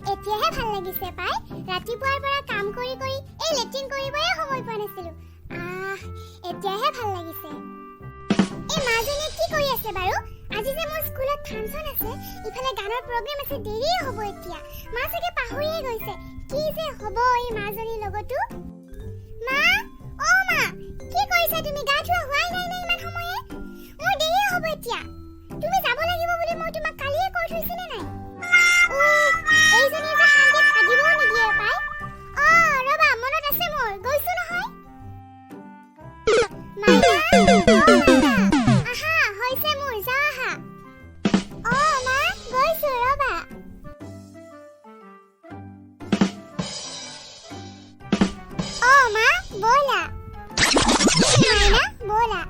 এতিয়াহে ভাল লাগিছে পাই ৰাতিপুৱাৰ পৰা কাম কৰি কৰি এই লেট্ৰিন কৰিবয়ে সময় পোৱা নাছিলো এতিয়াহে ভাল লাগিছে এই মাজনী কি কৰি আছে বাৰু আজি যে মোৰ স্কুলত ফাংচন আছে ইফালে গানৰ প্ৰগ্ৰাম আছে দেৰি হ'ব এতিয়া মা চাগে পাহৰিয়ে গৈছে কি যে হ'ব এই মাজনীৰ লগতো মা ও মা কি কৰিছা তুমি গা ধোৱা হোৱাই নাই নে ইমান সময়ে মোৰ দেৰি হ'ব এতিয়া তুমি যাব লাগিব বুলি মই তোমাক কালিয়ে কৈ থৈছিনে নাই এইজনী যে শান্তি থাকিবও নিদিয়ে পাই ৰবা মনত আছে মোৰ গৈছো নহয় মাইনা আহা হৈছে মোৰ যা আহা মা গৈছো ৰবা মা বলা মাইনা বলা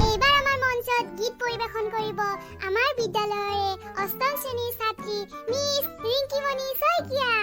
এইবাৰ আমাৰ মঞ্চত গীত পৰিবেশন কৰিব আমাৰ বিদ্যালয়ৰে অষ্টম শ্ৰেণীৰ ছাত্ৰী মিছ ৰিংকিমণি শইকীয়া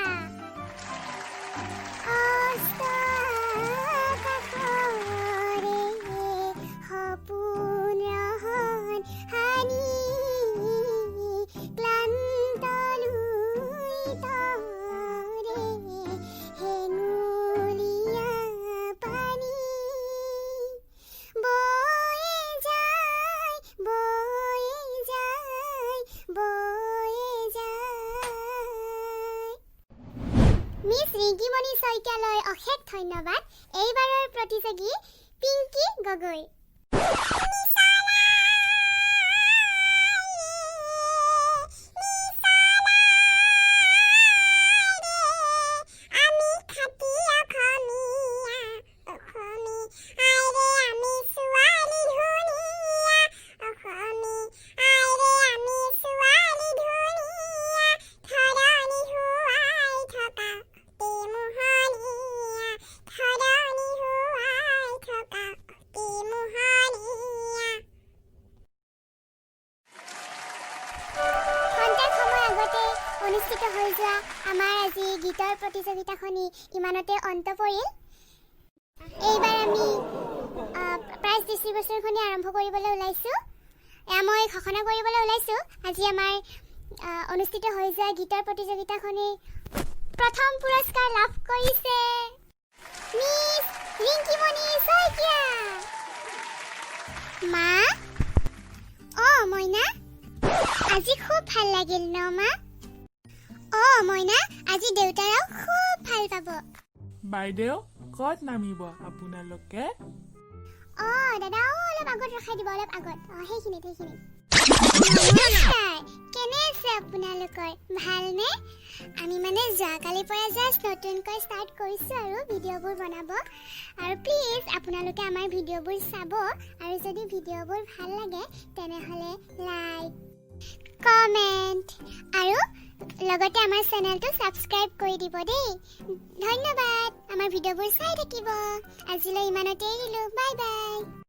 মিছ ৰিংকিমণি শইকীয়ালৈ অশেষ ধন্যবাদ এইবাৰৰ প্ৰতিযোগী পিংকি গগৈ অনুষ্ঠিত হৈ যোৱা আমাৰ আজি গীতৰ প্ৰতিযোগিতাখনি ইমানতে অন্ত পৰিল এইবাৰ আমি প্ৰাইজ ডিষ্ট্ৰিবিউচনখনি আৰম্ভ কৰিবলৈ ওলাইছো মই ঘোষণা কৰিবলৈ ওলাইছো আজি আমাৰ অনুষ্ঠিত হৈ যোৱা গীতৰ প্ৰতিযোগিতাখনি প্ৰথম পুৰস্কাৰ লাভ কৰিছে মিছ ৰিংকিমণি শইকীয়া মা মইনা আজি খুব ভাল লাগিল ন মা মইনা আজি দেউতাৰাও খুব ভাল পাব বাইদেউ কত নামিব আপোনালোকে দাদা অলপ আগত ৰখাই দিব অলপ আগত সেইখিনিত কেনে আছে আপোনালোকৰ ভালনে আমি মানে যোৱাকালিৰ পৰা জাষ্ট নতুনকৈ ষ্টাৰ্ট কৰিছোঁ আৰু ভিডিঅ'বোৰ বনাব আৰু প্লিজ আপোনালোকে আমাৰ ভিডিঅ'বোৰ চাব আৰু যদি ভিডিঅ'বোৰ ভাল লাগে তেনেহ'লে লাইক কমেণ্ট আৰু লগতে আমাৰ চেনেলটো সাবস্ক্ৰাইব কৰি দিব দেই ধন্যবাদ আমাৰ ভিডিঅ'বোৰ চাই থাকিব আজিলৈ ইমানতে এৰিলোঁ বাই বাই